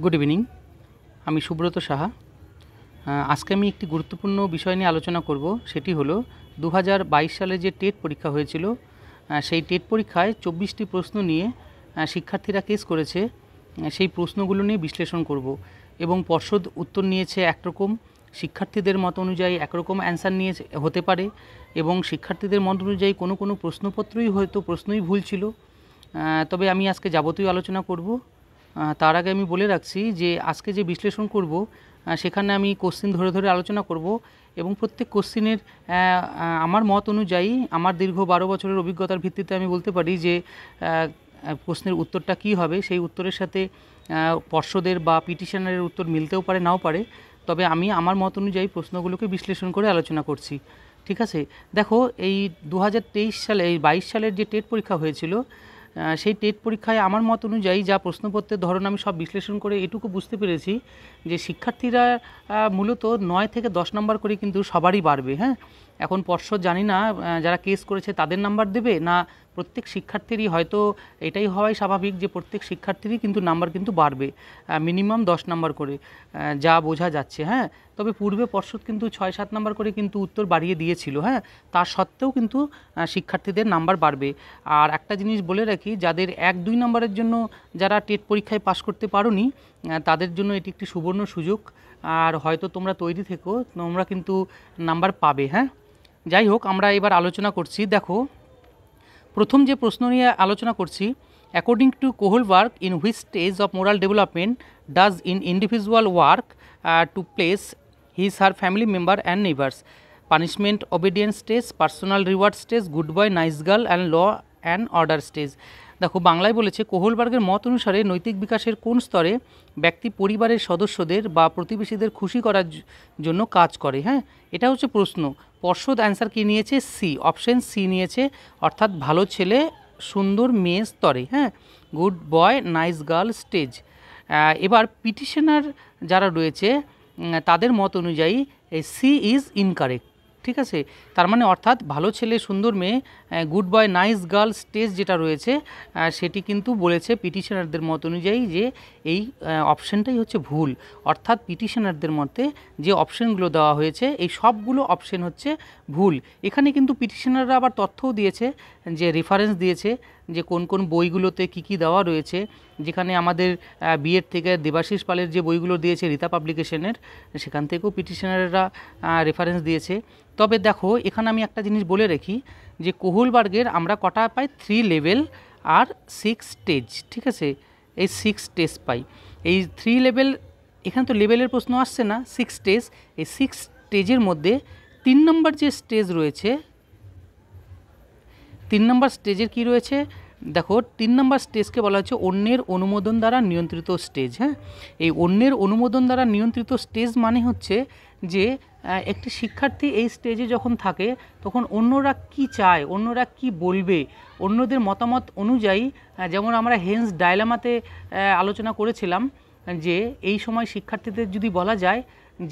Good evening. আমি সুব্রত সাহা। আজকে আমি একটি গুরুত্বপূর্ণ বিষয় নিয়ে আলোচনা করব। সেটি হলো 2022 সালে যে টেট পরীক্ষা হয়েছিল, সেই টেট পরীক্ষায় 24টি প্রশ্ন নিয়ে শিক্ষার্থীরা কেস করেছে। সেই প্রশ্নগুলো নিয়ে বিশ্লেষণ করব এবং পর্ষদ উত্তর নিয়েছে একরকম, শিক্ষার্থীদের মত অনুযায়ী একরকম অ্যান্সার নিয়ে হতে পারে এবং শিক্ষার্থীদের মত অনুযায়ী কোনো কোনো প্রশ্নপত্রই হয়তো প্রশ্নই ভুল ছিল। তবে আমি আজকে যাবতীয় আলোচনা করব। তার আগে আমি বলে রাখছি যে আজকে যে বিশ্লেষণ করব সেখানে আমি কোশ্চেন ধরে ধরে আলোচনা করব এবং প্রত্যেক কোশ্চেনের আমার মত অনুযায়ী, আমার দীর্ঘ 12 বছরের অভিজ্ঞতার ভিত্তিতে আমি বলতে পারি যে প্রশ্নের উত্তরটা কী হবে। সেই উত্তরের সাথে পর্ষদের বা পিটিশনারের উত্তর মিলতেও পারে, নাও পারে। তবে আমি আমার মত অনুযায়ী প্রশ্নগুলোকে বিশ্লেষণ করে আলোচনা করছি। ঠিক আছে, দেখো, এই 2023 সালে, এই 22 সালের যে টেট পরীক্ষা হয়েছিল, সেই টেট পরীক্ষায় আমার মত অনুযায়ী যা প্রশ্নপত্রের ধরন আমি সব বিশ্লেষণ করে এটুকু বুঝতে পেরেছি যে শিক্ষার্থীরা মূলত 9 থেকে 10 নম্বর করে কিন্তু সবারই বাড়বে। হ্যাঁ, এখন পর্ষদ জানি না যারা কেস করেছে তাদের নাম্বার দেবে না প্রত্যেক শিক্ষার্থীরই, হয়তো এটাই হওয়াই স্বাভাবিক যে প্রত্যেক শিক্ষার্থীরই কিন্তু নাম্বার কিন্তু বাড়বে মিনিমাম 10 নাম্বার করে, যা বোঝা যাচ্ছে। হ্যাঁ, তবে পূর্বে পর্ষদ কিন্তু 6-7 নাম্বার করে কিন্তু উত্তর বাড়িয়ে দিয়েছিল। হ্যাঁ, তার সত্ত্বেও কিন্তু শিক্ষার্থীদের নাম্বার বাড়বে। আর একটা জিনিস বলে রাখি, যাদের 1-2 নম্বরের জন্য যারা টেট পরীক্ষায় পাশ করতে পারোনি, তাদের জন্য এটি একটি সুবর্ণ সুযোগ। আর হয়তো তোমরা তৈরি থেকো, তোমরা কিন্তু নাম্বার পাবে। হ্যাঁ, যাই হোক, আমরা এবার আলোচনা করছি। দেখো, প্রথম যে প্রশ্ন নিয়ে আলোচনা করছি, according to Kohlberg, in which stage of moral development does individual work to please his her family member and neighbours? Punishment obedience stage, personal reward stage, good boy nice girl and law and order stage. দেখো, বাংলায় বলেছে, কোহলবার্গের মত অনুসারে নৈতিক বিকাশের কোন স্তরে ব্যক্তি পরিবারের সদস্যদের বা প্রতিবেশীদের খুশি করার জন্য কাজ করে? হ্যাঁ, এটা হচ্ছে প্রশ্ন। পর্ষদ অ্যান্সার কী নিয়েছে? সি, অপশন সি নিয়েছে, অর্থাৎ ভালো ছেলে সুন্দর মেয়ে স্তরে। হ্যাঁ, good boy nice girl stage. এবার পিটিশনার যারা রয়েছে তাদের মত অনুযায়ী সি ইজ ইনকারেক্ট। ঠিক আছে, তার মানে অর্থাৎ ভালো ছেলে সুন্দর মেয়ে, good boy nice girl stage যেটা রয়েছে সেটি কিন্তু বলেছে পিটিশনারদের মত অনুযায়ী যে এই অপশানটাই হচ্ছে ভুল। অর্থাৎ পিটিশনারদের মতে যে অপশানগুলো দেওয়া হয়েছে এই সবগুলো অপশান হচ্ছে ভুল। এখানে কিন্তু পিটিশনাররা আবার তথ্যও দিয়েছে, যে রেফারেন্স দিয়েছে যে কোন কোন বইগুলোতে কী কী দেওয়া রয়েছে। যেখানে আমাদের বিএড থেকে দেবাশিস পালের যে বইগুলো দিয়েছে রীতা পাবলিকেশনের, সেখান থেকেও পিটিশনাররা রেফারেন্স দিয়েছে। তবে দেখো, এখানে আমি একটা জিনিস বলে রাখি যে কোহলবার্গের আমরা কটা পাই? 3 লেভেল আর 6 স্টেজ। ঠিক আছে, এই 6 স্টেজ পাই। এই 3 লেভেল, এখানে তো লেভেলের প্রশ্ন আসছে না, 6 স্টেজ। এই 6 স্টেজের মধ্যে 3 নম্বর যে স্টেজ রয়েছে, 3 নম্বর স্টেজের কি রয়েছে? দেখো, 3 নম্বর স্টেজকে বলা হচ্ছে অন্যের অনুমোদন দ্বারা নিয়ন্ত্রিত স্টেজ। হ্যাঁ, এই অন্যের অনুমোদন দ্বারা নিয়ন্ত্রিত স্টেজ মানে হচ্ছে যে একটি শিক্ষার্থী এই স্টেজে যখন থাকে তখন অন্যরা কি চায়, অন্যরা কি বলবে, অন্যদের মতামত অনুযায়ী, যেমন আমরা হেন্স ডায়লামাতে আলোচনা করেছিলাম যে এই সময় শিক্ষার্থীদের যদি বলা যায়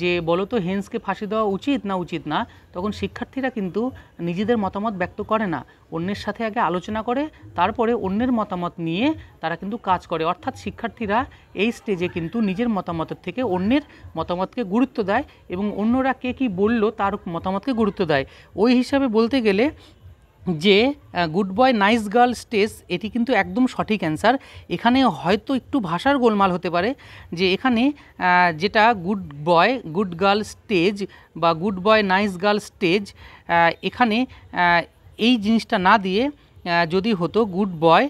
যে বলো তো হেন্সকে ফাঁসি দেওয়া উচিত না উচিত না, তখন শিক্ষার্থীরা কিন্তু নিজেদের মতামত ব্যক্ত করে না, অন্যের সাথে আগে আলোচনা করে তারপরে অন্যের মতামত নিয়ে তারা কিন্তু কাজ করে। অর্থাৎ শিক্ষার্থীরা এই স্টেজে কিন্তু নিজের মতামতের থেকে অন্যের মতামতকে গুরুত্ব দেয় এবং অন্যরা কে কী বলল তার মতামতকে গুরুত্ব দেয়। ওই হিসাবে বলতে গেলে যে good boy nice girl stage, এটি কিন্তু একদম সঠিক অ্যান্সার। এখানে হয়তো একটু ভাষার গোলমাল হতে পারে, যে এখানে যেটা good boy good girl stage বা good boy nice girl stage, এখানে এই জিনিসটা না দিয়ে যদি হতো good boy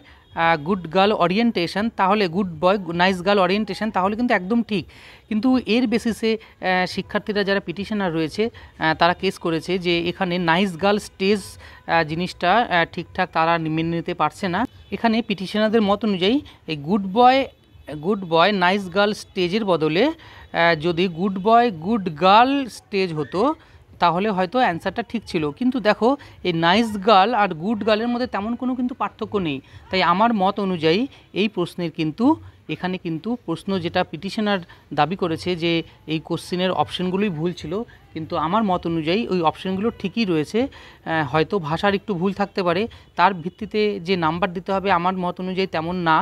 good girl orientation, তাহলে good boy nice girl orientation, তাহলে কিন্তু একদম ঠিক। কিন্তু এর বেসিসে শিক্ষার্থীরা যারা পিটিশনার রয়েছে তারা কেস করেছে যে এখানে নাইস গার্ল স্টেজ জিনিসটা ঠিকঠাক তারা মেনে নিতে পারছে না। এখানে পিটিশনারদের মত অনুযায়ী এই গুড বয় নাইস গার্ল স্টেজের বদলে যদি good boy good girl stage হতো তাহলে হয়তো অ্যান্সারটা ঠিক ছিল। কিন্তু দেখো, এই নাইস গার্ল আর গুড গার্লের মধ্যে তেমন কোনো কিন্তু পার্থক্য নেই। তাই আমার মত অনুযায়ী এই প্রশ্নের কিন্তু এখানে কিন্তু প্রশ্ন যেটা পিটিশনার দাবি করেছে যে এই কোশ্চেনের অপশানগুলোই ভুল ছিল, কিন্তু আমার মত অনুযায়ী ওই অপশানগুলো ঠিকই রয়েছে। হয়তো ভাষার একটু ভুল থাকতে পারে, তার ভিত্তিতে যে নাম্বার দিতে হবে আমার মত অনুযায়ী তেমন না।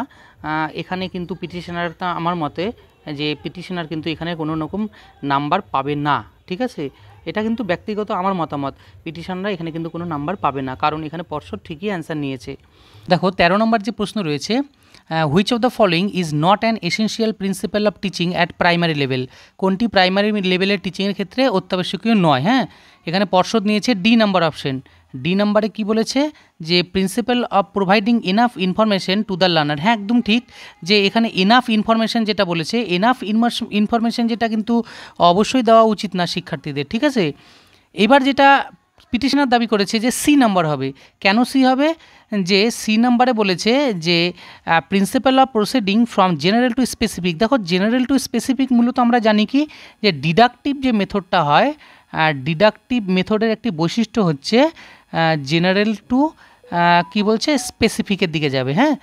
এখানে কিন্তু পিটিশনারটা আমার মতে যে পিটিশনার কিন্তু এখানে কোনো রকম নাম্বার পাবে না, ঠিক আছে। এটা কিন্তু ব্যক্তিগত আমার মতামত, পিটিশনরা এখানে কিন্তু কোনো নাম্বার পাবে না, কারণ এখানে পর্ষদ ঠিকই অ্যান্সার নিয়েছে। দেখো 13 নম্বর যে প্রশ্ন রয়েছে, which of the following is not an essential principal of teaching at primary level, কোনটি প্রাইমারি লেভেলের টিচিংয়ের ক্ষেত্রে অত্যাবশ্যকীয় নয়। হ্যাঁ, এখানে পর্ষদ নিয়েছে ডি নাম্বার অপশন। ডি নাম্বারে কি বলেছে, যে principal of providing enough information to the learner. হ্যাঁ, একদম ঠিক, যে এখানে ইনাফ ইনফরমেশন যেটা বলেছে, ইনাফ ইনফরমেশন যেটা কিন্তু অবশ্যই দেওয়া উচিত না শিক্ষার্থীদের, ঠিক আছে। এবার যেটা পিটিশনার দাবি করেছে যে সি নাম্বার হবে। কেন সি হবে, যে সি নাম্বারে বলেছে যে principal of proceeding from general two specific. দেখো জেনারেল টু স্পেসিফিক মূলত আমরা জানি কি, যে ডিডাকটিভ যে মেথডটা হয়, ডিডাকটিভ মেথডের একটি বৈশিষ্ট্য হচ্ছে জেনারেল টু কি বলছে, স্পেসিফিকের দিকে যাবে। হ্যাঁ,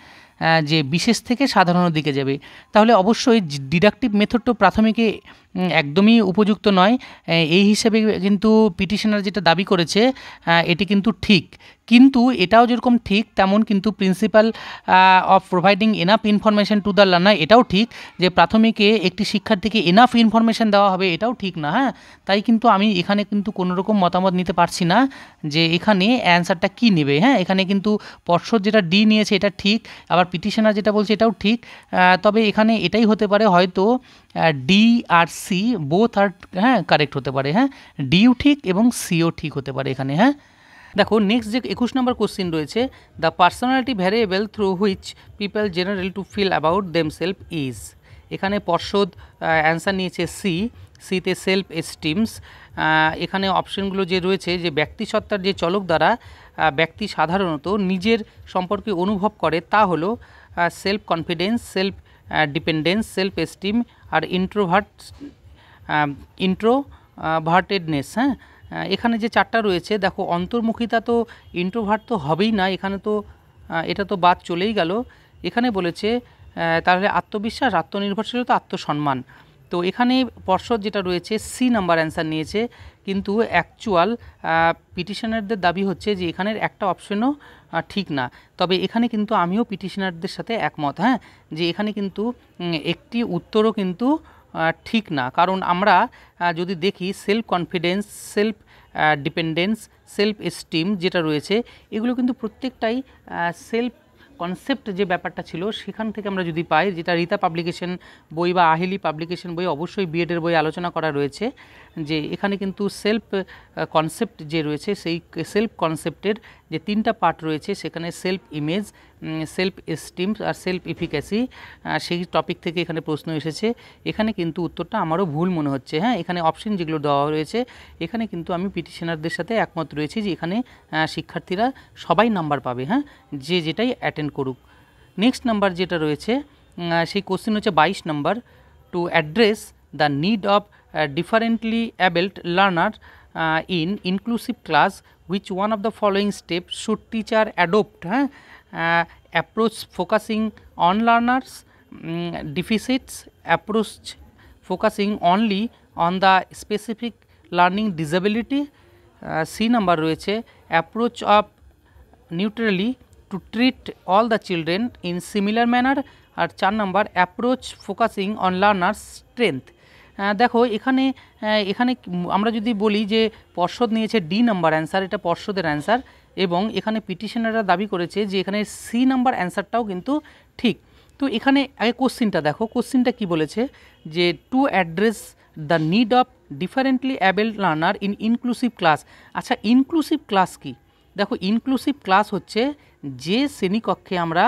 যে বিশেষ থেকে সাধারণের দিকে যাবে। তাহলে অবশ্যই ডিডাকটিভ মেথডটা প্রাথমিকে একদমই উপযুক্ত নয়। এই হিসেবে কিন্তু পিটিশনার যেটা দাবি করেছে এটি কিন্তু ঠিক, কিন্তু এটাও যেরকম ঠিক তেমন কিন্তু principal of providing enough information to the learner এটাও ঠিক, যে প্রাথমিকে একটি শিক্ষার্থীকে এনাফ ইনফরমেশন দেওয়া হবে এটাও ঠিক না। হ্যাঁ, তাই কিন্তু আমি এখানে কিন্তু কোনো রকম মতামত নিতে পারছি না যে এখানে অ্যান্সারটা কী নেবে। হ্যাঁ, এখানে কিন্তু পর্ষদ যেটা ডি নিয়েছে এটা ঠিক, আবার পিটিশনার যেটা বলছে এটাও ঠিক, তবে এখানে এটাই হতে পারে হয়তো ডি আর সি বোথ আর হ্যাঁ কারেক্ট হতে পারে। হ্যাঁ, ডিও ঠিক এবং সিও ঠিক হতে পারে এখানে। হ্যাঁ, দেখো নেক্সট যে 21 নম্বর কোশ্চিন রয়েছে, the personality variable through which people general to feel about themselves is. এখানে পর্ষদ অ্যান্সার নিয়েছে সি, সিতে সেলফ এস্টিমস। এখানে অপশনগুলো যে রয়েছে, যে ব্যক্তিসত্তার যে চলক দ্বারা ব্যক্তি সাধারণত নিজের সম্পর্কে অনুভব করে তা হলো self confidence, self dependence, self esteem আর ইন্ট্রোভার্টেডনেস। হ্যাঁ, এখানে যে চারটা রয়েছে, দেখো অন্তর্মুখিতা তো ইন্ট্রোভার্ট তো হবেই না, এখানে তো এটা তো বাদ চলেই গেল। এখানে বলেছে তাহলে আত্মবিশ্বাস, আত্মনির্ভরশীলতা, আত্মসম্মান। তো এখানে পর্ষদ যেটা রয়েছে সি নাম্বার অ্যান্সার নিয়েছে, কিন্তু অ্যাকচুয়াল পিটিশনারদের দাবি হচ্ছে যে এখানের একটা অপশনও ঠিক না। তবে এখানে কিন্তু আমিও পিটিশনারদের সাথে একমত। হ্যাঁ, যে এখানে কিন্তু একটি উত্তরও কিন্তু ঠিক না, কারণ আমরা যদি দেখি self confidence, self dependence, self esteem যেটা রয়েছে এগুলো কিন্তু প্রত্যেকটাই সেলফ কনসেপ্ট যে ব্যাপারটা ছিল সেখান থেকে আমরা যদি পাই, যেটা রীতা পাবলিকেশন বই বা আহেলি পাবলিকেশন বই, অবশ্যই বিএডের বই আলোচনা করা রয়েছে, যে এখানে কিন্তু সেলফ কনসেপ্ট যে রয়েছে সেই সেলফ কনসেপ্টের যে তিনটা পার্ট রয়েছে, সেখানে সেলফ ইমেজ, সেলফ এস্টিম আর সেলফ এফিক্যাসি, সেই টপিক থেকে এখানে প্রশ্ন এসেছে। এখানে কিন্তু উত্তরটা আমারও ভুল মনে হচ্ছে। হ্যাঁ, এখানে অপশন যেগুলো দেওয়া রয়েছে এখানে কিন্তু আমি পিটিশনারদের সাথে একমত রয়েছি যে এখানে শিক্ষার্থীরা সবাই নাম্বার পাবে। হ্যাঁ, যে যেটাই অ্যাটেন্ড করুক। নেক্সট নাম্বার যেটা রয়েছে সেই কোশ্চেন হচ্ছে 22 নম্বর, to address the need of differently abled learner in inclusive class which one of the following steps should teacher adopt? Approach focusing on learners deficits, approach focusing only on the specific learning disability, C number রয়েছে approach of neutrally to treat all the children in similar manner, আর 4 number approach focusing on learners strength। দেখো এখানে আমরা যদি বলি যে পর্ষদ নিয়েছে ডি নাম্বার অ্যান্সার, এটা পর্ষদের অ্যান্সার, এবং এখানে পিটিশনাররা দাবি করেছে যে এখানে সি নাম্বার অ্যান্সারটাও কিন্তু ঠিক। তো এখানে আগে কোশ্চিনটা দেখো, কোশ্চিনটা কি বলেছে, যে to address the need of differently abled learner in inclusive class. আচ্ছা, ইনক্লুসিভ ক্লাস কি? দেখো ইনক্লুসিভ ক্লাস হচ্ছে যে শ্রেণীকক্ষে আমরা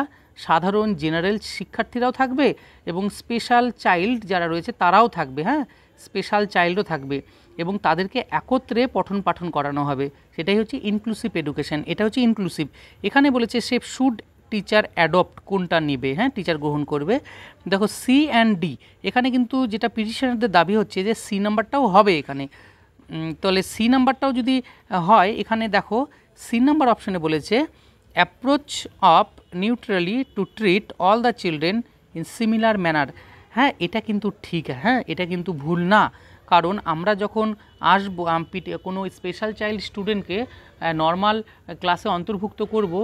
সাধারণ জেনারেল শিক্ষার্থীরাও থাকবে এবং স্পেশাল চাইল্ড যারা রয়েছে তারাও থাকবে। হ্যাঁ, স্পেশাল চাইল্ডও থাকবে এবং তাদেরকে একত্রে পঠন পাঠন করানো হবে, সেটাই হচ্ছে ইনক্লুসিভ এডুকেশন। এটা হচ্ছে ইনক্লুসিভ। এখানে বলেছে সে শুড টিচার অ্যাডপ্ট, কোনটা নেবে? হ্যাঁ, টিচার গ্রহণ করবে। দেখো সি অ্যান্ড ডি, এখানে কিন্তু যেটা পিটিশনারদের দাবি হচ্ছে যে সি নাম্বারটাও হবে এখানে। তাহলে সি নাম্বারটাও যদি হয়, এখানে দেখো সি নাম্বার অপশানে বলেছে approach of neutrally to treat all the children in similar manner. হ্যাঁ, এটা কিন্তু ঠিক। হ্যাঁ, এটা কিন্তু ভুল না, কারণ আমরা যখন আসবো কোনো স্পেশাল চাইল্ড স্টুডেন্টকে নর্মাল ক্লাসে অন্তর্ভুক্ত করব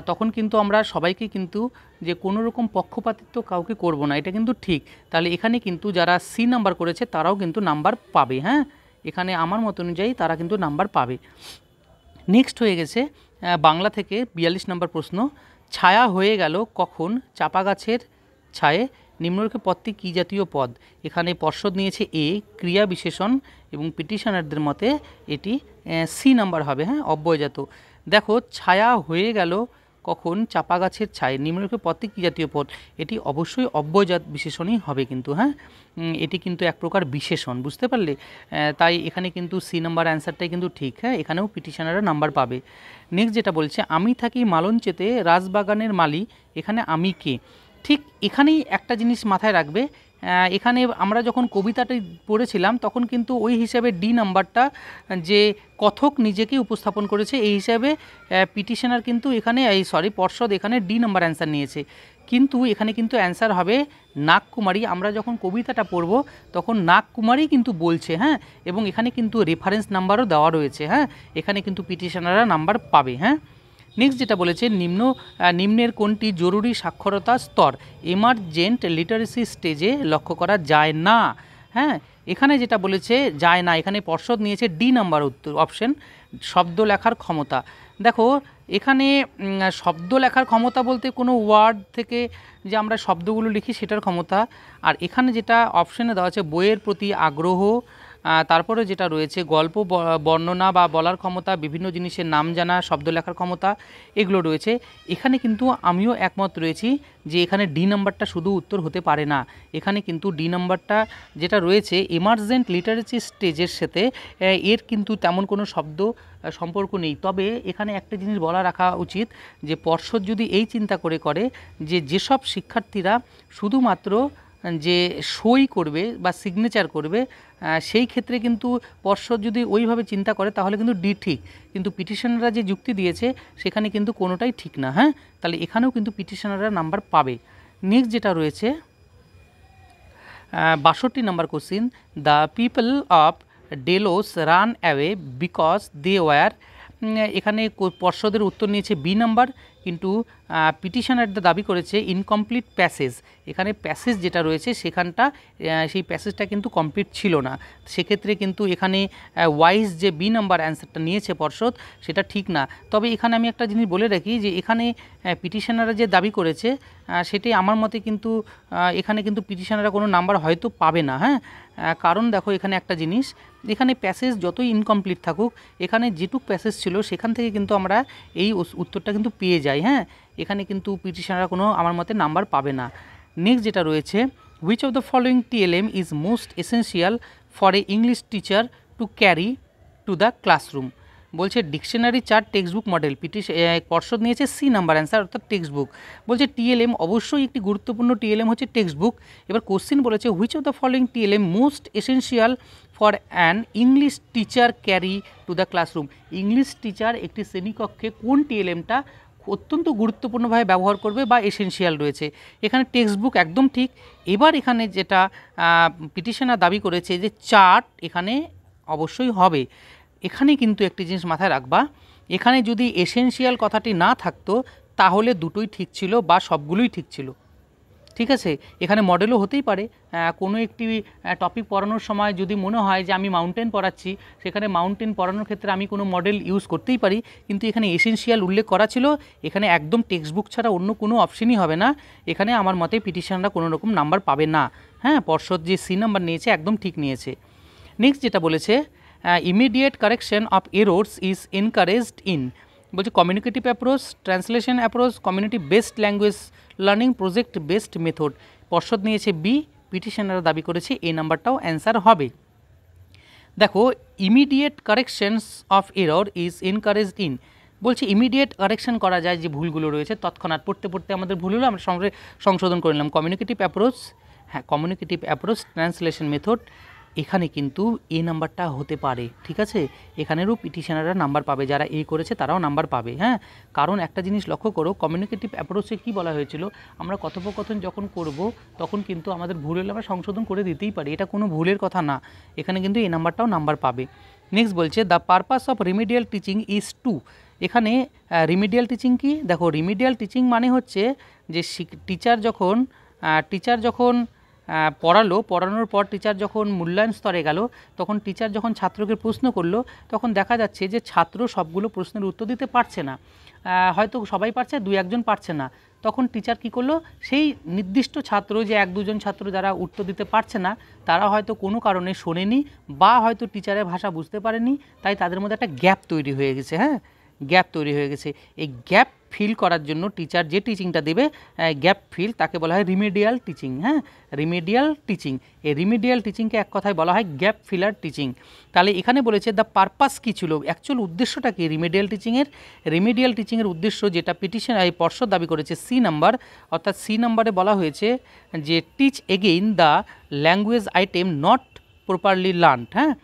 তখন কিন্তু আমরা সবাইকে কিন্তু যে কোনো রকম পক্ষপাতিত্ব কাউকে করব না, এটা কিন্তু ঠিক। তাহলে এখানে কিন্তু যারা সি নাম্বার করেছে তারাও কিন্তু নাম্বার পাবে। হ্যাঁ, এখানে আমার মত অনুযায়ী তারা কিন্তু নাম্বার পাবে। নেক্সট হয়ে গেছে বাংলা থেকে 42 নম্বর প্রশ্ন, ছায়া হয়ে গেল কখন চাপা গাছের ছায়ে, নিম্নলিখিত পদটি কী জাতীয় পদ? এখানে পর্ষদ নিয়েছে এ, ক্রিয়া বিশেষণ, এবং পিটিশনারদের মতে এটি সি নাম্বার হবে। হ্যাঁ, অব্যয়জাত। দেখো, ছায়া হয়ে গেল কখন চাপা গাছের ছায়ে, নিম্নলিখিত পদটি কী জাতীয় পদ? এটি অবশ্যই অব্যয়জাত বিশেষণই হবে কিন্তু। হ্যাঁ, এটি কিন্তু এক প্রকার বিশেষণ, বুঝতে পারলে? তাই এখানে কিন্তু সি নাম্বার অ্যান্সারটাই কিন্তু ঠিক। হ্যাঁ, এখানেও পিটিশনাররা নাম্বার পাবে। নেক্সট যেটা বলছে, আমি থাকি মালঞ্চেতে রাজবাগানের মালি, এখানে আমি কে? ঠিক এখানেই একটা জিনিস মাথায় রাখবে, এখানে আমরা যখন কবিতাটি পড়েছিলাম তখন কিন্তু ওই হিসাবে ডি নাম্বারটা, যে কথক নিজেকে উপস্থাপন করেছে এই হিসাবে পিটিশনার কিন্তু এখানে পর্ষদ এখানে ডি নাম্বার অ্যান্সার নিয়েছে। কিন্তু এখানে কিন্তু অ্যান্সার হবে নাগকুমারী। আমরা যখন কবিতাটা পড়ব তখন নাগকুমারী কিন্তু বলছে। হ্যাঁ, এবং এখানে কিন্তু রেফারেন্স নাম্বারও দেওয়া রয়েছে। হ্যাঁ, এখানে কিন্তু পিটিশনাররা নাম্বার পাবে। হ্যাঁ, নেক্সট যেটা বলেছে, নিম্নের কোনটি জরুরি সাক্ষরতা স্তর এমার্জেন্ট লিটারেসি স্টেজে লক্ষ্য করা যায় না? হ্যাঁ, এখানে যেটা বলেছে যায় না, এখানে পর্ষদ নিয়েছে ডি নাম্বার উত্তর অপশন, শব্দ লেখার ক্ষমতা। দেখো, এখানে শব্দ লেখার ক্ষমতা বলতে কোনো ওয়ার্ড থেকে যে আমরা শব্দগুলো লিখি সেটার ক্ষমতা। আর এখানে যেটা অপশানে দেওয়া আছে বইয়ের প্রতি আগ্রহ, তারপরে যেটা রয়েছে গল্প বর্ণনা বা বলার ক্ষমতা, বিভিন্ন জিনিসের নাম জানা, শব্দ লেখার ক্ষমতা, এগুলো রয়েছে। এখানে কিন্তু আমিও একমত রয়েছি যে এখানে ডি নাম্বারটা শুধু উত্তর হতে পারে না। এখানে কিন্তু ডি নাম্বারটা যেটা রয়েছে এমার্জেন্ট লিটারেসি স্টেজের সাথে এর কিন্তু তেমন কোনো শব্দ সম্পর্ক নেই। তবে এখানে একটা জিনিস বলা রাখা উচিত যে পর্ষদ যদি এই চিন্তা করে যে যেসব শিক্ষার্থীরা শুধুমাত্র যে সই করবে বা সিগনেচার করবে, সেই ক্ষেত্রে কিন্তু পর্ষদ যদি ওইভাবে চিন্তা করে তাহলে কিন্তু ডি ঠিক। কিন্তু পিটিশনাররা যে যুক্তি দিয়েছে সেখানে কিন্তু কোনোটাই ঠিক না। হ্যাঁ, তাহলে এখানেও কিন্তু পিটিশনাররা নাম্বার পাবে। নেক্সট যেটা রয়েছে 62 number question, the people of Delos ran away because they were, এখানে পর্ষদের উত্তর নিয়েছে বি নাম্বার, কিন্তু পিটিশনারদের দাবি করেছে ইনকমপ্লিট প্যাসেজ। এখানে প্যাসেজ যেটা রয়েছে সেখানটা সেই প্যাসেজটা কিন্তু কমপ্লিট ছিল না। সেক্ষেত্রে কিন্তু এখানে ওয়াইজ যে বি নাম্বার অ্যান্সারটা নিয়েছে পর্ষদ সেটা ঠিক না। তবে এখানে আমি একটা জিনিস বলে রাখি যে এখানে পিটিশনাররা যে দাবি করেছে সেটাই আমার মতে কিন্তু এখানে কিন্তু পিটিশনাররা কোনো নাম্বার হয়তো পাবে না। হ্যাঁ, কারণ দেখো এখানে একটা জিনিস, এখানে প্যাসেজ যতই ইনকমপ্লিট থাকুক, এখানে যেটুক প্যাসেজ ছিল সেখান থেকে কিন্তু আমরা এই উত্তরটা কিন্তু পেয়ে যাই। হ্যাঁ, এখানে কিন্তু পিটিশনাররা কোনো আমার মতে নাম্বার পাবে না। নেক্সট যেটা রয়েছে, which of the following TLM is most essential for a English teacher to carry to the classroom? বলছে dictionary, chart, textbook, model. পর্ষদ নিয়েছে সি নাম্বার অ্যান্সার, অর্থাৎ টেক্সট বুক। বলছে টিএলএম অবশ্যই একটি গুরুত্বপূর্ণ টিএলএম হচ্ছে টেক্সট বুক। এবার কোশ্চিন বলেছে which of the following TLM most essential for an English teacher carry to the classroom? English teacher একটি শ্রেণীকক্ষে কোন টিএলএমটা অত্যন্ত গুরুত্বপূর্ণভাবে ব্যবহার করবে বা এসেনশিয়াল রয়েছে? এখানে টেক্সট বুক একদম ঠিক। এবার এখানে যেটা পিটিশনার দাবি করেছে যে চার্ট এখানে অবশ্যই হবে। এখানে কিন্তু একটি জিনিস মাথায় রাখবা, এখানে যদি এসেনশিয়াল কথাটি না থাকতো তাহলে দুটোই ঠিক ছিল বা সবগুলোই ঠিক ছিল। ঠিক আছে, এখানে মডেলও হতেই পারে। কোনো একটি টপিক পড়ানোর সময় যদি মনে হয় যে আমি মাউন্টেন পড়াচ্ছি, সেখানে মাউন্টেন পড়ানোর ক্ষেত্রে আমি কোনো মডেল ইউজ করতেই পারি, কিন্তু এখানে এসেনশিয়াল উল্লেখ করা ছিল। এখানে একদম টেক্সট বুক ছাড়া অন্য কোনো অপশনই হবে না। এখানে আমার মতে পিটিশনরা কোনো রকম নাম্বার পাবে না। হ্যাঁ, পর্ষদ যে সি নাম্বার নিয়েছে একদম ঠিক নিয়েছে। নেক্সট যেটা বলেছে, immediate correction of errors is encouraged in, বলছে communicative approach, translation approach, community based language learning, project based method. পর্ষদ নিয়েছে বি, পিটিশনাররা দাবি করেছে এই নাম্বারটাও অ্যান্সার হবে। দেখো, immediate corrections of error is encouraged in, বলছে ইমিডিয়েট কারেকশন করা যায় যে ভুলগুলো রয়েছে, তৎক্ষণাৎ পড়তে পড়তে আমাদের ভুল হলো আমরা সঙ্গে সংশোধন করে নিলাম। কমিউনিকেটিভ অ্যাপ্রোচ, হ্যাঁ কমিউনিকেটিভ অ্যাপ্রোচ, ট্রান্সলেশন মেথড, এখানে কিন্তু এ নাম্বারটা হতে পারে। ঠিক আছে, এখানেরও পিটিশনাররা নাম্বার পাবে, যারা এ করেছে তারাও নাম্বার পাবে। হ্যাঁ, কারণ একটা জিনিস লক্ষ্য করো, কমিউনিকেটিভ অ্যাপ্রোচে কী বলা হয়েছিল, আমরা কথোপকথন যখন করব তখন কিন্তু আমাদের ভুল হলে আমরা সংশোধন করে দিতেই পারি, এটা কোনো ভুলের কথা না। এখানে কিন্তু এই নাম্বারটাও নাম্বার পাবে। নেক্সট বলছে the purpose of remedial teaching is to, এখানে রিমিডিয়াল টিচিং কি? দেখো রিমিডিয়াল টিচিং মানে হচ্ছে যে টিচার যখন পড়ানোর পর টিচার যখন মূল্যায়ন স্তরে গেল, তখন টিচার যখন ছাত্রকে প্রশ্ন করলো, তখন দেখা যাচ্ছে যে ছাত্র সবগুলো প্রশ্নের উত্তর দিতে পারছে না, হয়তো সবাই পারছে, দুই একজন পারছে না। তখন টিচার কি করলো, সেই নির্দিষ্ট ছাত্র যে এক দুজন ছাত্র যারা উত্তর দিতে পারছে না, তারা হয়তো কোনো কারণে শোনেনি বা হয়তো টিচারের ভাষা বুঝতে পারেনি, তাই তাদের মধ্যে একটা গ্যাপ তৈরি হয়ে গেছে। হ্যাঁ, গ্যাপ তৈরি হয়ে গেছে। এই গ্যাপ ফিল করার জন্য টিচার যে টিচিংটা দেবে, গ্যাপ ফিল, তাকে বলা হয় রিমিডিয়াল টিচিং। হ্যাঁ, রিমিডিয়াল টিচিং, এই রিমিডিয়াল টিচিংকে এক কথায় বলা হয় গ্যাপ ফিলার টিচিং। তাহলে এখানে বলেছে দ্য পারপাস কী ছিল, অ্যাকচুয়াল উদ্দেশ্যটা কি রিমিডিয়াল টিচিংয়ের? রিমিডিয়াল টিচিংয়ের উদ্দেশ্য যেটা পিটিশন এই পর্ষদ দাবি করেছে সি নাম্বার, অর্থাৎ সি নাম্বারে বলা হয়েছে যে teach again the language item not properly learned. হ্যাঁ,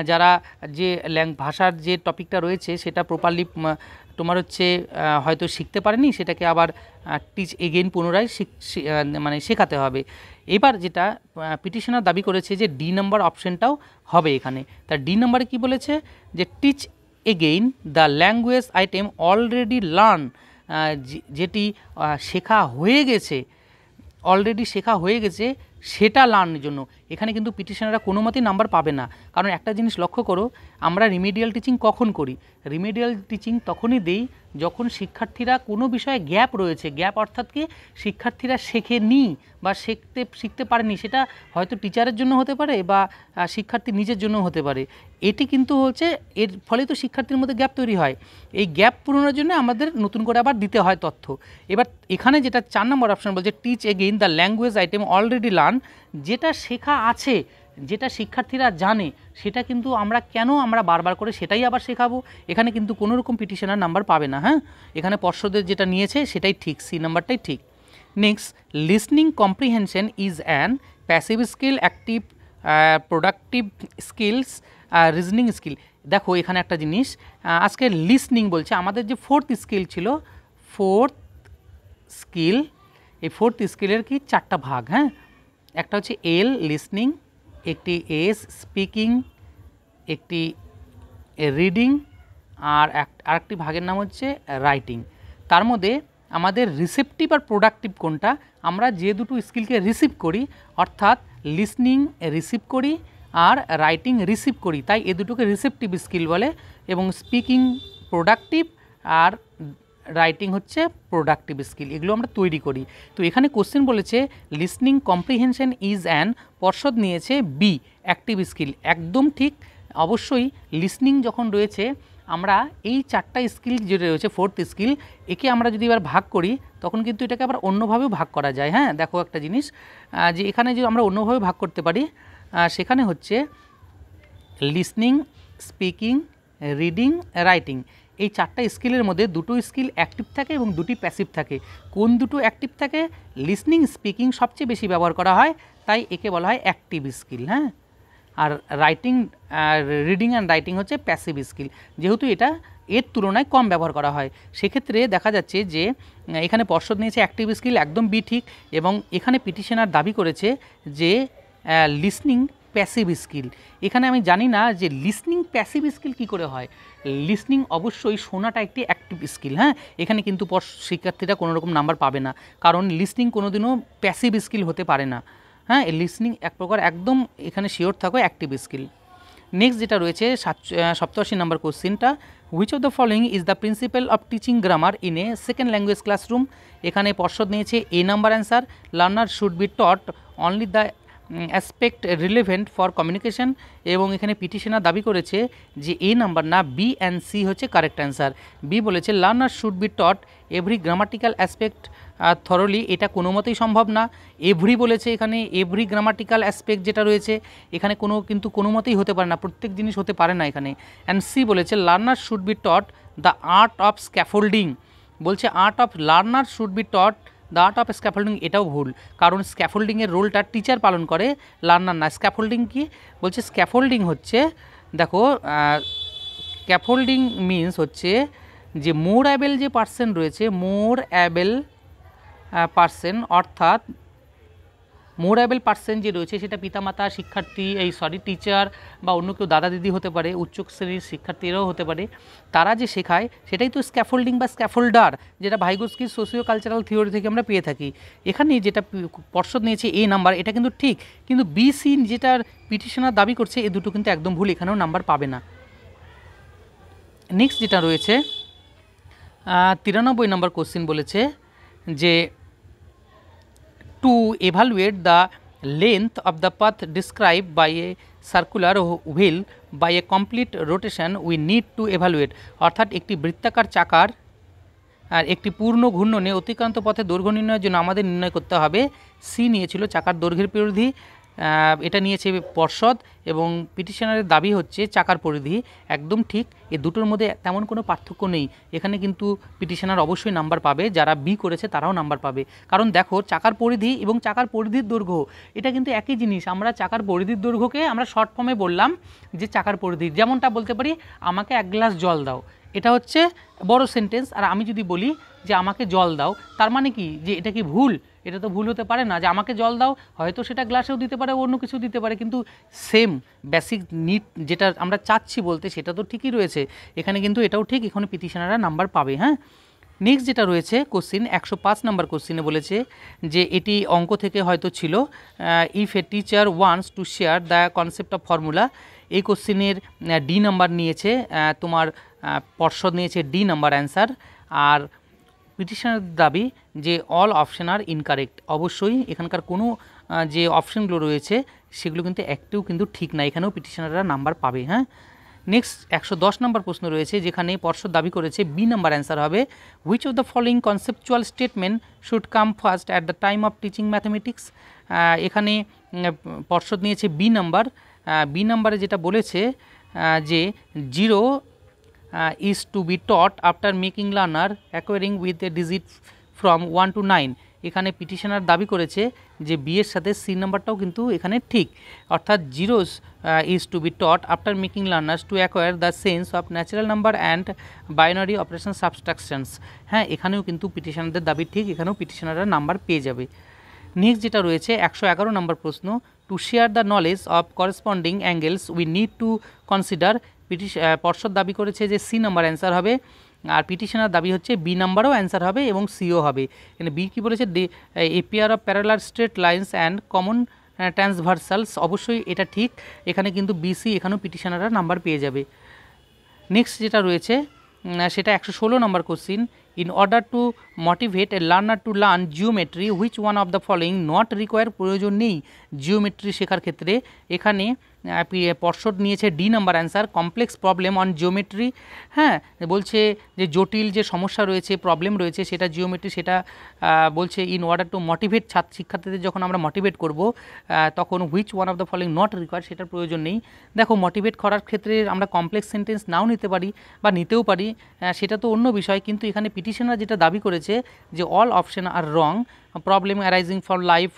যারা যে ভাষার যে টপিকটা রয়েছে সেটা প্রপারলি তোমার হচ্ছে হয়তো শিখতে পারেনি, সেটাকে আবার টিচ এগেইন পুনরায় মানে শেখাতে হবে। এবার যেটা পিটিশনার দাবি করেছে যে ডি নাম্বার অপশনটাও হবে এখানে। তা ডি নাম্বারে কি বলেছে যে teach again the language item already learn, যেটি শেখা হয়ে গেছে, অলরেডি শেখা হয়ে গেছে সেটা লার্নের জন্য। এখানে কিন্তু পিটিশনাররা কোনো মতেই নাম্বার পাবে না, কারণ একটা জিনিস লক্ষ্য করো, আমরা রিমিডিয়াল টিচিং কখন করি? রিমিডিয়াল টিচিং তখনই দেই যখন শিক্ষার্থীরা কোনো বিষয়ে গ্যাপ রয়েছে। গ্যাপ অর্থাৎ কি, শিক্ষার্থীরা শেখেনি বা শিখতে পারেনি, সেটা হয়তো টিচারের জন্য হতে পারে বা শিক্ষার্থী নিজের জন্য হতে পারে। এটি কিন্তু হচ্ছে, এর ফলে তো শিক্ষার্থীর মধ্যে গ্যাপ তৈরি হয়। এই গ্যাপ পূরণের জন্য আমাদের নতুন করে আবার দিতে হয় তথ্য। এবার এখানে যেটা 4 নম্বর অপশন বলছে teach again the language item already learn, যেটা শেখা আছে, যেটা শিক্ষার্থীরা জানে, সেটা কিন্তু আমরা বারবার করে সেটাই আবার শেখাবো। এখানে কিন্তু কোনো রকম পিটিশনার নাম্বার পাবে না। হ্যাঁ, এখানে পর্ষদের যেটা নিয়েছে সেটাই ঠিক, সি নাম্বারটাই ঠিক। Next, listening comprehension is an passive skill, active productive skills, reasoning skill. দেখো এখানে একটা জিনিস, আজকে লিসনিং বলছে, আমাদের যে ফোর্থ স্কিল ছিল, ফোর্থ স্কিল, এই ফোর্থ স্কিলের কি 4টা ভাগ। হ্যাঁ, একটা হচ্ছে এল লিসনিং, একটি এস স্পিকিং, একটি রিডিং, আর আরেকটি ভাগের নাম হচ্ছে রাইটিং। তার মধ্যে আমাদের রিসেপটিভ আর প্রোডাক্টিভ কোনটা? আমরা যে দুটো স্কিলকে রিসিভ করি, অর্থাৎ লিসনিং রিসিভ করি আর রাইটিং রিসিভ করি, তাই এ দুটোকে রিসেপটিভ স্কিল বলে, এবং স্পিকিং প্রোডাক্টিভ আর রাইটিং হচ্ছে প্রোডাক্টিভ স্কিল, এগুলো আমরা তৈরি করি। তো এখানে কোশ্চেন বলেছে লিসনিং কম্প্রিহেনশন ইজ অ্যান, পর্ষদ নিয়েছে বি অ্যাক্টিভ স্কিল। একদম ঠিক, অবশ্যই লিসনিং যখন রয়েছে, আমরা এই 4টা স্কিল যেটা রয়েছে ফোর্থ স্কিল, একে আমরা যদি এবার ভাগ করি তখন কিন্তু এটাকে আবার অন্যভাবেও ভাগ করা যায়। হ্যাঁ, দেখো একটা জিনিস, যে এখানে যে আমরা অন্যভাবে ভাগ করতে পারি, সেখানে হচ্ছে লিসনিং, স্পিকিং, রিডিং, রাইটিং, এই 4টা স্কিলের মধ্যে দুটো স্কিল অ্যাক্টিভ থাকে এবং দুটি প্যাসিভ থাকে। কোন দুটো অ্যাক্টিভ থাকে? লিসনিং স্পিকিং সবচেয়ে বেশি ব্যবহার করা হয়, তাই একে বলা হয় অ্যাক্টিভ স্কিল। হ্যাঁ, আর রাইটিং, রিডিং অ্যান্ড রাইটিং হচ্ছে প্যাসিভ স্কিল, যেহেতু এটা এর তুলনায় কম ব্যবহার করা হয়। সেক্ষেত্রে দেখা যাচ্ছে যে এখানে পর্ষদ নিয়েছে অ্যাক্টিভ স্কিল, একদম বি ঠিক। এবং এখানে পিটিশনার দাবি করেছে যে লিসনিং প্যাসিভ স্কিল। এখানে আমি জানি না যে লিসনিং প্যাসিভ স্কিল কী করে হয়। লিসনিং অবশ্যই শোনাটা একটি অ্যাক্টিভ স্কিল। হ্যাঁ, এখানে কিন্তু শিক্ষার্থীরা কোনো রকম নাম্বার পাবে না, কারণ লিসনিং কোনোদিনও প্যাসিভ স্কিল হতে পারে না। হ্যাঁ, লিসনিং এক প্রকার একদম এখানে শিওর থাকো অ্যাক্টিভ স্কিল। নেক্সট যেটা রয়েছে 87 নম্বর কোশ্চিনটা, which of the following is the principle of teaching grammar in a second language classroom. এখানে পর্ষদ নিয়েছে A number answer, learner should be taught only the aspect relevant for communication. এবং এখানে petitioner দাবি করেছে যে এ নাম্বার না, B and C হচ্ছে কারেক্ট অ্যান্সার। বি বলেছে learner should be taught every grammatical aspect thoroughly, এটা কোনো মতেই সম্ভব না। এভরি বলেছে, এখানে এভরি গ্রামাটিক্যাল অ্যাসপেক্ট যেটা রয়েছে এখানে কিন্তু কোনো মতেই হতে পারে না, প্রত্যেক জিনিস হতে পারে না এখানে। অ্যান্ড সি বলেছে learner should be taught the art of scaffolding, বলছে art of learner should be taught the art of scaffolding, এটাও ভুল, কারণ স্ক্যাফোল্ডিংয়ের রোলটা টিচার পালন করে, লার্নার না। স্ক্যাফোল্ডিং কি বলছে? স্ক্যাফোল্ডিং হচ্ছে, দেখো স্ক্যাফোল্ডিং মিনস হচ্ছে যে মোর অ্যাবেল যে পার্সন রয়েছে, মোর অ্যাবেল পার্সন, অর্থাৎ মোরাবেল পার্সন যে রয়েছে সেটা পিতামাতা, শিক্ষার্থী, টিচার বা অন্য কেউ দাদা দিদি হতে পারে, উচ্চ শ্রেণীর শিক্ষার্থীরাও হতে পারে। তারা যে শেখায় সেটাই তো স্ক্যাফোল্ডিং বা স্ক্যাফোল্ডার, যেটা ভাইগোস্কির সোশিও কালচারাল থিওরি থেকে আমরা পেয়ে থাকি। এখানে যেটা পর্ষদ নিয়েছে এ নাম্বার, এটা কিন্তু ঠিক, কিন্তু বি সি যেটার পিটিশনার দাবি করছে এ দুটো কিন্তু একদম ভুল, এখানেও নাম্বার পাবে না। নেক্সট যেটা রয়েছে 93 নম্বর কোশ্চিন বলেছে যে two evaluate the length of the path described by a circular wheel by a complete rotation we need to evaluate, অর্থাৎ একটি বৃত্তাকার চাকার আর একটি পূর্ণ ঘূর্ণনে অতিক্রান্ত পথে দৈর্ঘ্য নির্ণয়ের জন্য আমাদের নির্ণয় করতে হবে। সি নিয়েছিল চাকার দৈর্ঘ্যের পরিধি, এটা নিয়েছে পর্ষদ, এবং পিটিশনারের দাবি হচ্ছে চাকার পরিধি। একদম ঠিক, এই দুটোর মধ্যে তেমন কোনো পার্থক্য নেই। এখানে কিন্তু পিটিশনার অবশ্যই নাম্বার পাবে, যারা বি করেছে তারাও নাম্বার পাবে। কারণ দেখো, চাকার পরিধি এবং চাকার পরিধির দৈর্ঘ্য এটা কিন্তু একই জিনিস। আমরা চাকার পরিধির দৈর্ঘ্যকে আমরা শর্ট ফর্মে বললাম যে চাকার পরিধি, যেমনটা বলতে পারি আমাকে 1 গ্লাস জল দাও, এটা হচ্ছে বড় সেন্টেন্স। আর আমি যদি বলি যে আমাকে জল দাও, তার মানে কি যে এটা কি ভুল? এটা তো ভুল হতে পারে না। যে আমাকে জল দাও হয়তো সেটা গ্লাসেও দিতে পারে, অন্য কিছু দিতে পারে, কিন্তু সেম বেসিক নিড যেটা আমরা চাচ্ছি বলতে সেটা তো ঠিকই রয়েছে। এখানে কিন্তু এটাও ঠিক, এখানে পিটিশনাররা নাম্বার পাবে। হ্যাঁ, নেক্সট যেটা রয়েছে কোশ্চিন 105 নম্বর কোশ্চিনে বলেছে যে এটি অঙ্ক থেকে হয়তো ছিল, if a teacher wants to share the concept of formula. এই কোশ্চিনের ডি নাম্বার নিয়েছে তোমার পর্ষদ নিয়েছে ডি নাম্বার অ্যান্সার। আর পিটিশনের দাবি যে অল অপশন আর ইনকারেক্ট, অবশ্যই এখানকার কোনো যে অপশনগুলো রয়েছে সেগুলো কিন্তু একটিও কিন্তু ঠিক না, এখানেও পিটিশনাররা নাম্বার পাবে। হ্যাঁ, নেক্সট 110 নম্বর প্রশ্ন রয়েছে, যেখানে পর্ষদ দাবি করেছে বি নাম্বার অ্যান্সার হবে। Which of the following conceptual statement should come first at the time of teaching mathematics. এখানে পর্ষদ নিয়েছে বি নাম্বার। বি নাম্বারে যেটা বলেছে যে 0 is to be taught after making learner acquiring with a digit from 1 to 9। এখানে petitioner দাবি করেছে যে বি এর সাথে সি নাম্বারটাও কিন্তু এখানে ঠিক, অর্থাৎ 0 is to be taught after making learners to acquire the sense of natural number and binary operation subtractions। হ্যাঁ, এখানেও কিন্তু পিটিশনারদের দাবি ঠিক, এখানেও পিটিশনাররা নাম্বার পেয়ে যাবে। নেক্সট যেটা রয়েছে 111 নম্বর প্রশ্ন, to share the knowledge of corresponding angles we need to consider. পর্ষদ দাবি করেছে যে সি নাম্বার অ্যান্সার হবে, আর পিটিশনার দাবি হচ্ছে বি নাম্বারও অ্যান্সার হবে এবং সিও হবে। এখানে বি কী বলেছে, a pair of parallel straight lines and common transversals, অবশ্যই এটা ঠিক, এখানে কিন্তু বিসি, এখানেও পিটিশনাররা নাম্বার পেয়ে যাবে। নেক্সট যেটা রয়েছে সেটা 116 number question, in order to motivate a learner to learn geometry which one of the following not require, প্রয়োজন নেই জিওমেট্রি শেখার ক্ষেত্রে। এখানে পর্ষদ নিয়েছে D number answer, complex problem on geometry. হ্যাঁ, বলছে যে জটিল যে সমস্যা রয়েছে, প্রবলেম রয়েছে, সেটা জিওমেট্রি, সেটা বলছে ইন অর্ডার টু মোটিভেট, শিক্ষার্থীদের যখন আমরা মোটিভেট করব তখন which one of the following not require, সেটার প্রয়োজন নেই। দেখো, মোটিভেট করার ক্ষেত্রে আমরা কমপ্লেক্স সেন্টেন্স নাও নিতে পারি বা নিতেও পারি, সেটা তো অন্য বিষয়, কিন্তু এখানে পিটিশনার যেটা দাবি করেছে যে all option are wrong, problem arising for life,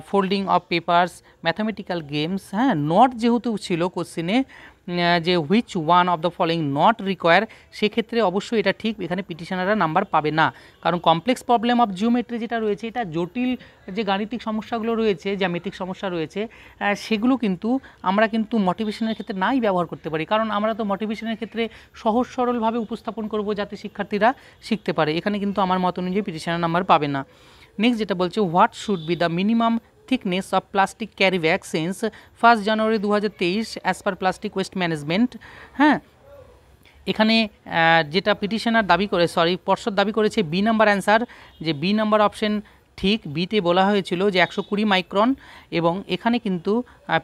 folding of papers, mathematical games. হ্যাঁ, নট যেহেতু ছিল কোশ্চিনে যে which one of the following not require, সেক্ষেত্রে অবশ্যই এটা ঠিক, এখানে পিটিশনাররা নাম্বার পাবে না। কারণ কমপ্লেক্স প্রবলেম অফ জিওমেট্রি যেটা রয়েছে, এটা জটিল যে গাণিতিক সমস্যাগুলো রয়েছে, জ্যামিতিক সমস্যা রয়েছে, সেগুলো কিন্তু আমরা কিন্তু মোটিভেশনের ক্ষেত্রে নাই ব্যবহার করতে পারি। কারণ আমরা তো মোটিভেশনের ক্ষেত্রে সহজ সরলভাবে উপস্থাপন করব যাতে শিক্ষার্থীরা শিখতে পারে। এখানে কিন্তু আমার মত অনুযায়ী পিটিশনার নাম্বার পাবে না। নেক্সট যেটা বলছে, what should be the minimum thickness of plastic carry bag since 1 January 2023 as per plastic waste management। হ্যাঁ, এখানে যেটা পিটিশনার দাবি করে, পর্ষদ দাবি করেছে বি নাম্বার অ্যান্সার, যে বি নাম্বার অপশন ঠিক। বিতে বলা হয়েছিল যে 120 মাইক্রন, এবং এখানে কিন্তু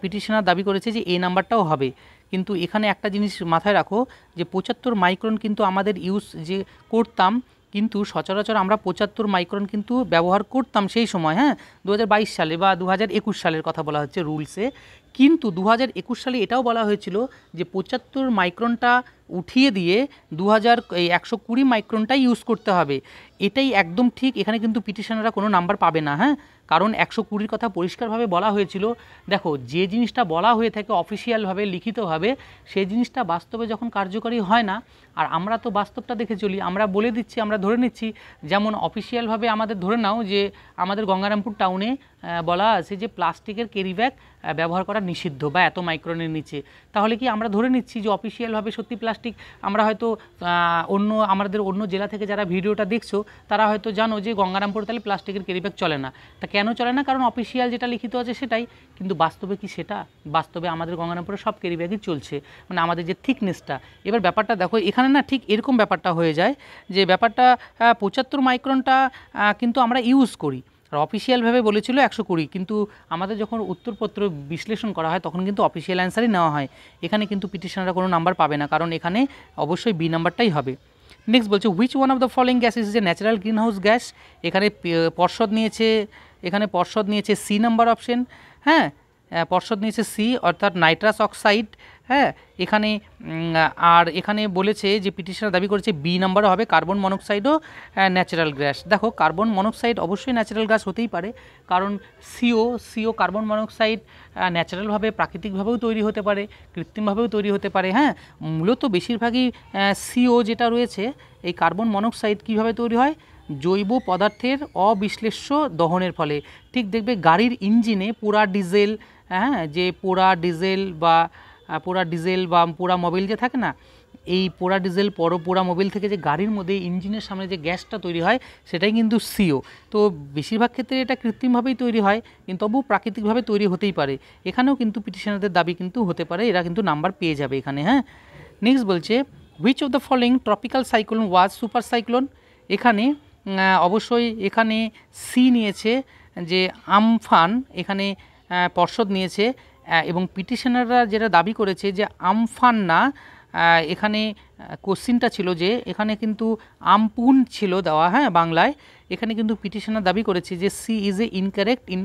পিটিশনার দাবি করেছে যে এ নাম্বারটাও হবে। কিন্তু এখানে একটা জিনিস মাথায় রাখো যে 75 মাইক্রন কিন্তু আমাদের ইউজ যে করতাম, কিন্তু সচরাচর আমরা 75 মাইক্রন কিন্তু ব্যবহার করতাম সেই সময়। হ্যাঁ, 2022 সালে বা 2021 সালের কথা বলা হচ্ছে রুলসে, কিন্তু 2021 সালে এটাও বলা হয়েছিল যে 75 মাইক্রনটা উঠিয়ে দিয়ে 120 মাইক্রনটাই ইউজ করতে হবে। এটাই একদম ঠিক, এখানে কিন্তু পিটিশনাররা কোনো নাম্বার পাবে না। হ্যাঁ, কারণ 120 কথা পরিষ্কারভাবে বলা হয়েছিল। দেখো, যে জিনিসটা বলা হয়ে থাকে অফিসিয়ালভাবে, লিখিতভাবে, সেই জিনিসটা বাস্তবে যখন কার্যকরী হয় না, আর আমরা তো বাস্তবটা দেখে চলি, আমরা বলে দিচ্ছি, আমরা ধরে নিচ্ছি, যেমন অফিসিয়ালভাবে আমাদের ধরে নাও যে আমাদের গঙ্গারামপুর টাউনে বলা আছে যে প্লাস্টিকের ক্যারি ব্যাগ ব্যবহার করা নিষিদ্ধ বা এত মাইক্রনের নিচে, তাহলে কি আমরা ধরে নিচ্ছি যে অফিসিয়ালভাবে সত্যি প্লাস্টিক, আমরা হয়তো আমাদের অন্য জেলা থেকে যারা ভিডিওটা দেখছো তারা হয়তো জানো যে গঙ্গারামপুর তাহলে প্লাস্টিকের ক্যারি ব্যাগ চলে না। তা কেন চলে না? কারণ অফিসিয়াল যেটা লিখিত আছে সেটাই, কিন্তু বাস্তবে কি সেটা? বাস্তবে আমাদের গঙ্গারামপুরে সব ক্যারি ব্যাগই চলছে, মানে আমাদের যে থিকনেসটা। এবার ব্যাপারটা দেখো এখানে না ঠিক এরকম ব্যাপারটা হয়ে যায় যে ব্যাপারটা 75 মাইক্রনটা কিন্তু আমরা ইউজ করি, আর অফিসিয়ালভাবে বলেছিল 120, কিন্তু আমাদের যখন উত্তরপত্র বিশ্লেষণ করা হয় তখন কিন্তু অফিসিয়াল অ্যান্সারই নেওয়া হয়। এখানে কিন্তু পিটিশনাররা কোনো নাম্বার পাবে না, কারণ এখানে অবশ্যই বি নাম্বারটাই হবে। নেক্সট বলছে which one of the following gas is a natural green house gas. এখানে পর্ষদ নিয়েছে সি নাম্বার অপশন। হ্যাঁ, পর্ষদ নিয়েছে সি, অর্থাৎ নাইট্রাস অক্সাইড। হ্যাঁ, এখানে বলেছে যে পিটিশনার দাবি করেছে বি নাম্বারও হবে, কার্বন মনোক্সাইডও ন্যাচারাল গ্যাস। দেখো কার্বন মনোক্সাইড অবশ্যই ন্যাচারাল গ্যাস হতেই পারে, কারণ সিও কার্বন মনোক্সাইড ন্যাচারালভাবে প্রাকৃতিকভাবেও তৈরি হতে পারে, কৃত্রিমভাবেও তৈরি হতে পারে। হ্যাঁ, মূলত বেশিরভাগই সিও যেটা রয়েছে, এই কার্বন মনোক্সাইড কীভাবে তৈরি হয়? জৈব পদার্থের অবিশ্লেষ্য দহনের ফলে। ঠিক দেখবে গাড়ির ইঞ্জিনে পোড়া ডিজেল, হ্যাঁ, যে পোড়া ডিজেল বা পোড়া মোবিল যে থাকে না, এই পোড়া ডিজেল পোড়া মোবিল থেকে যে গাড়ির মধ্যে ইঞ্জিনের সামনে যে গ্যাসটা তৈরি হয় সেটাই কিন্তু সিও। তো বেশিরভাগ ক্ষেত্রে এটা কৃত্রিমভাবেই তৈরি হয়, কিন্তু তবু প্রাকৃতিকভাবে তৈরি হতেই পারে। এখানেও কিন্তু পিটিশনারদের দাবি কিন্তু হতে পারে, এরা কিন্তু নাম্বার পেয়ে যাবে এখানে। হ্যাঁ, নেক্সট বলছে which of the following tropical cyclone was super cyclone. এখানে অবশ্যই এখানে সি নিয়েছে যে আমফান, এখানে পর্ষদ নিয়েছে, এবং পিটিশনাররা যেটা দাবি করেছে যে আমফান না, এখানে কোশ্চিনটা ছিল যে এখানে কিন্তু আমপুন ছিল দেওয়া, হ্যাঁ বাংলায়। এখানে কিন্তু পিটিশনার দাবি করেছে যে C is a incorrect in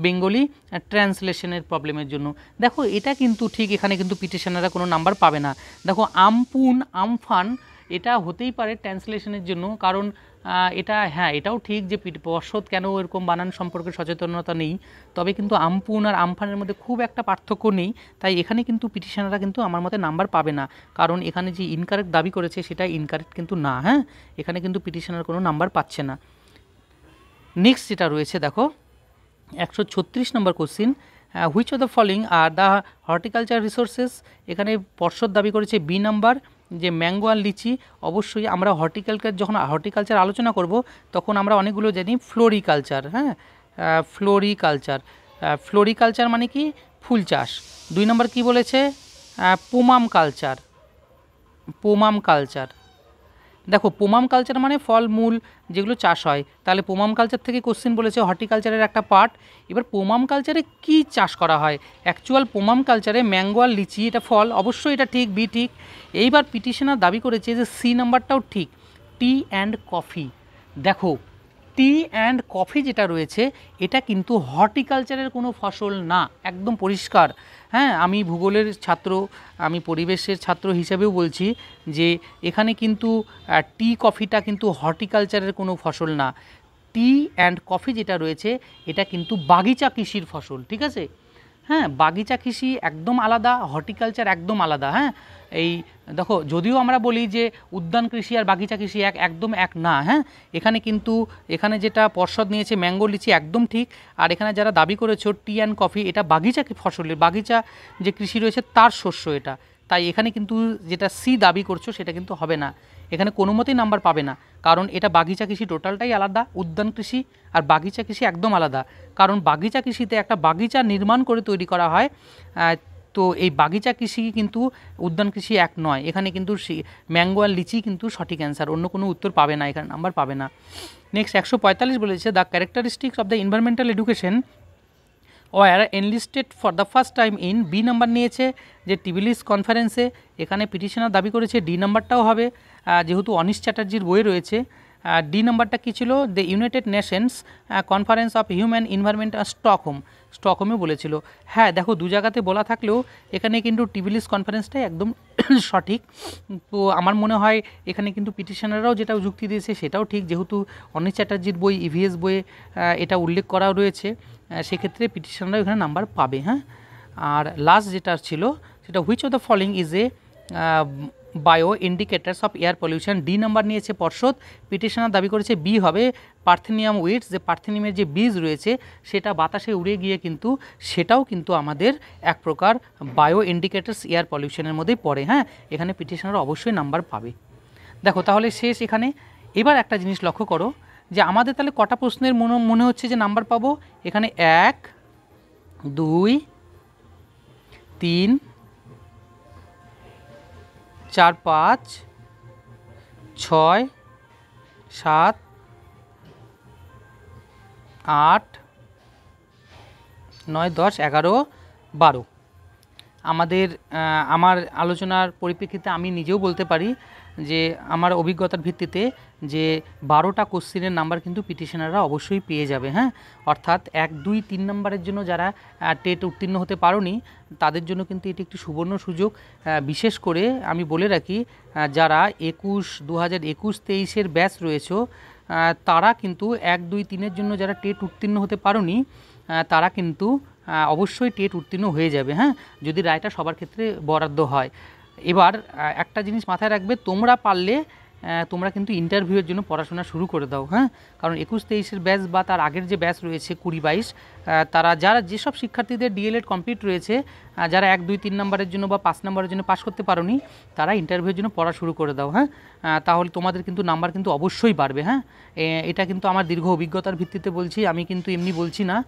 Bengali ট্রান্সলেশনের প্রবলেমের জন্য। দেখো এটা কিন্তু ঠিক, এখানে কিন্তু পিটিশনাররা কোনো নাম্বার পাবে না। দেখো আমপুন আমফান এটা হতেই পারে ট্রান্সলেশনের জন্য, কারণ এটা, হ্যাঁ এটাও ঠিক যে পর্ষদ কেন এরকম বানান সম্পর্কে সচেতনতা নেই, তবে কিন্তু আমপুন আর আমফানের মধ্যে খুব একটা পার্থক্য নেই, তাই এখানে কিন্তু পিটিশনাররা কিন্তু আমার মতে নাম্বার পাবে না, কারণ এখানে যে ইনকারেক্ট দাবি করেছে সেটা ইনকারেক্ট কিন্তু না। হ্যাঁ, এখানে কিন্তু পিটিশনার কোনো নাম্বার পাচ্ছে না। নেক্সট যেটা রয়েছে দেখো 136 number question, which of the following are the horticulture resources. এখানে পর্ষদ দাবি করেছে বি নাম্বার, যে ম্যাঙ্গো আর লিচি। অবশ্যই আমরা যখন হর্টিকালচার আলোচনা করব তখন আমরা অনেকগুলো জানি ফ্লোরিকালচার। হ্যাঁ, ফ্লোরিকালচার মানে কি? ফুল চাষ। 2 নম্বর কি বলেছে? পোমাম কালচার। দেখো পোমাম কালচার মানে ফল মূল যেগুলো চাষ হয়, তাহলে পোমাম কালচার থেকে কোশ্চেন বলেছে হর্টিকালচারের একটা পার্ট। এবার পোমাম কালচারে কি চাষ করা হয়? অ্যাকচুয়াল পোমাম কালচারে ম্যাঙ্গো আর লিচি, এটা ফল, অবশ্যই এটা ঠিক, বি ঠিক। এইবার পিটিশনার দাবি করেছে যে সি নাম্বারটাও ঠিক, টি অ্যান্ড কফি। দেখো টি অ্যান্ড কফি যেটা রয়েছে এটা কিন্তু হর্টিকালচারের কোনো ফসল না, একদম পরিষ্কার। হ্যাঁ, আমি ভূগোলের ছাত্র, আমি পরিবেশের ছাত্র হিসেবেও বলছি যে এখানে কিন্তু টি কফিটা কিন্তু হর্টিকালচারের কোনো ফসল না। টি অ্যান্ড কফি যেটা রয়েছে এটা কিন্তু বাগিচা কৃষির ফসল, ঠিক আছে? হ্যাঁ, বাগিচা কৃষি একদম আলাদা, হর্টিকালচার একদম আলাদা। হ্যাঁ, এই দেখো যদিও আমরা বলি যে উদ্যান কৃষি আর বাগিচা কৃষি একদম এক না। হ্যাঁ, এখানে যেটা পর্ষদ নিয়েছে ম্যাঙ্গো লিচি একদম ঠিক, আর এখানে যারা দাবি করেছো টি অ্যান্ড কফি এটা বাগিচা ফসলের, বাগিচা যে কৃষি রয়েছে তার শস্য এটা, তাই এখানে কিন্তু যেটা সি দাবি করছো সেটা কিন্তু হবে না, এখানে কোনো মতেই নাম্বার পাবে না, কারণ এটা বাগিচা কৃষি টোটালটাই আলাদা, উদ্যান কৃষি আর বাগিচা কৃষি একদম আলাদা। কারণ বাগিচা কৃষিতে একটা বাগিচা নির্মাণ করে তৈরি করা হয়, তো এই বাগিচা কৃষি কিন্তু উদ্যান কৃষি এক নয়। এখানে কিন্তু ম্যাঙ্গো আর লিচি কিন্তু সঠিক অ্যান্সার, অন্য কোনো উত্তর পাবে না, এখানে নাম্বার পাবে না। নেক্সট 145 বলেছে the characteristics of the environmental education were enlisted for the first time in, B number নিয়েছে যে টিবিলিস কনফারেন্সে। এখানে পিটিশনার দাবি করেছে ডি নাম্বারটাও হবে, যেহেতু অনিশ চ্যাটার্জির বই রয়েছে। ডি নাম্বারটা কী ছিল? The United Nations conference of human environment স্টকহোমে বলেছিল। হ্যাঁ দেখো দু জায়গাতে বলা থাকলেও এখানে কিন্তু টিবিলিস কনফারেন্সটাই একদম সঠিক। তো আমার মনে হয় এখানে কিন্তু পিটিশনাররাও যেটা যুক্তি দিয়েছে সেটাও ঠিক, যেহেতু অনিশ চ্যাটার্জির বই ইভিএস বইয়ে এটা উল্লেখ করা রয়েছে, সেক্ষেত্রে পিটিশনাররাও এখানে নাম্বার পাবে। হ্যাঁ, আর লাস্ট যেটা ছিল সেটা which of the following is a bio indicators of air pollution. D number নিয়েছে পর্ষদ। পিটিশনার দাবি করেছে বি হবে পার্থেনিয়াম উইডস, যে পার্থেনিয়ামের যে বীজ রয়েছে সেটা বাতাসে উড়ে গিয়ে কিন্তু সেটাও কিন্তু আমাদের এক প্রকার বায়ো ইন্ডিকেটার্স এয়ার পলিউশনের মধ্যেই পড়ে। হ্যাঁ, এখানে পিটিশনার অবশ্যই নাম্বার পাবে। দেখো তাহলে শেষ এখানে। এবার একটা জিনিস লক্ষ্য করো যে আমাদের তাহলে কটা প্রশ্নের মনে হচ্ছে যে নাম্বার পাবো। এখানে 1 2 3 4 5 6 7 8 9 10 11 12। আমার আলোচনার পরিপ্রেক্ষিতে আমি নিজেও বলতে পারি যে আমার অভিজ্ঞতার ভিত্তিতে যে 12টা কোশ্চেনের নাম্বার কিন্তু পিটিশনাররা অবশ্যই পেয়ে যাবে। হ্যাঁ, অর্থাৎ 1 2 3 নাম্বারের জন্য যারা টেট উত্তীর্ণ হতে পারোনি তাদের জন্য কিন্তু এটি একটি সুবর্ণ সুযোগ। বিশেষ করে আমি বলে রাখি, যারা 2021-23-এর ব্যাচ রয়েছে তারা কিন্তু 1 2 3-এর জন্য যারা টেট উত্তীর্ণ হতে পারোনি তারা কিন্তু অবশ্যই টেট উত্তীর্ণ হয়ে যাবে। হ্যাঁ, যদি রায়টা সবার ক্ষেত্রে বরাদ্দ হয়। এবার একটা জিনিস মাথায় রাখবে, তোমরা পারলে তোমরা কিন্তু ইন্টারভিউয়ের জন্য পড়াশোনা শুরু করে দাও। হ্যাঁ, কারণ 21-23-এর ব্যাচ বা তার আগের যে ব্যাচ রয়েছে 20-22, তারা যারা যেসব শিক্ষার্থীদের ডিএলএড কমপ্লিট রয়েছে, যারা 1 2 3 নাম্বারের জন্য বা 5 নাম্বারের জন্য পাস করতে পারোনি তারা ইন্টারভিউয়ের জন্য পড়া শুরু করে দাও। হ্যাঁ, তাহলে তোমাদের কিন্তু নাম্বার কিন্তু অবশ্যই বাড়বে। হ্যাঁ, এটা কিন্তু আমার দীর্ঘ অভিজ্ঞতার ভিত্তিতে বলছি, আমি কিন্তু এমনি বলছি না।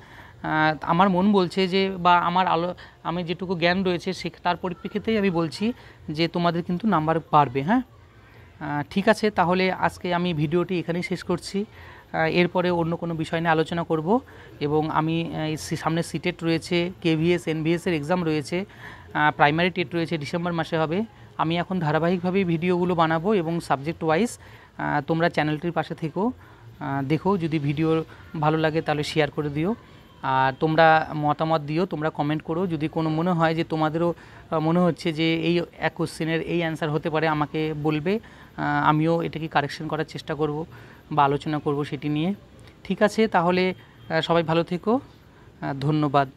আমার মন বলছে যে, বা আমি যেটুকু জ্ঞান রয়েছে তার পরিপ্রেক্ষিতেই আমি বলছি যে তোমাদের কিন্তু নাম্বার বাড়বে। হ্যাঁ, ঠিক আছে, তাহলে আজকে আমি ভিডিওটি এখানেই শেষ করছি। এরপরে অন্য কোনো বিষয় নিয়ে আলোচনা করব। এবং আমি সামনে সিটেট রয়েছে, কেভিএস এনভিএসের এক্সাম রয়েছে, প্রাইমারি টেট রয়েছে, ডিসেম্বর মাসে হবে। আমি এখন ধারাবাহিকভাবেই ভিডিওগুলো বানাবো এবং সাবজেক্ট ওয়াইজ। তোমরা চ্যানেলটির পাশে থেকো, দেখো, যদি ভিডিও ভালো লাগে তাহলে শেয়ার করে দিও। আর তোমরা মতামত দিও, তোমরা কমেন্ট করো। যদি কোনো মনে হয় যে তোমাদেরও মনে হচ্ছে যে এই এক কোশ্চেনের এই অ্যান্সার হতে পারে, আমাকে বলবে, আমিও এটাকে কারেকশন করার চেষ্টা করব বা আলোচনা করব সেটি নিয়ে। ঠিক আছে, তাহলে সবাই ভালো থেকো, ধন্যবাদ।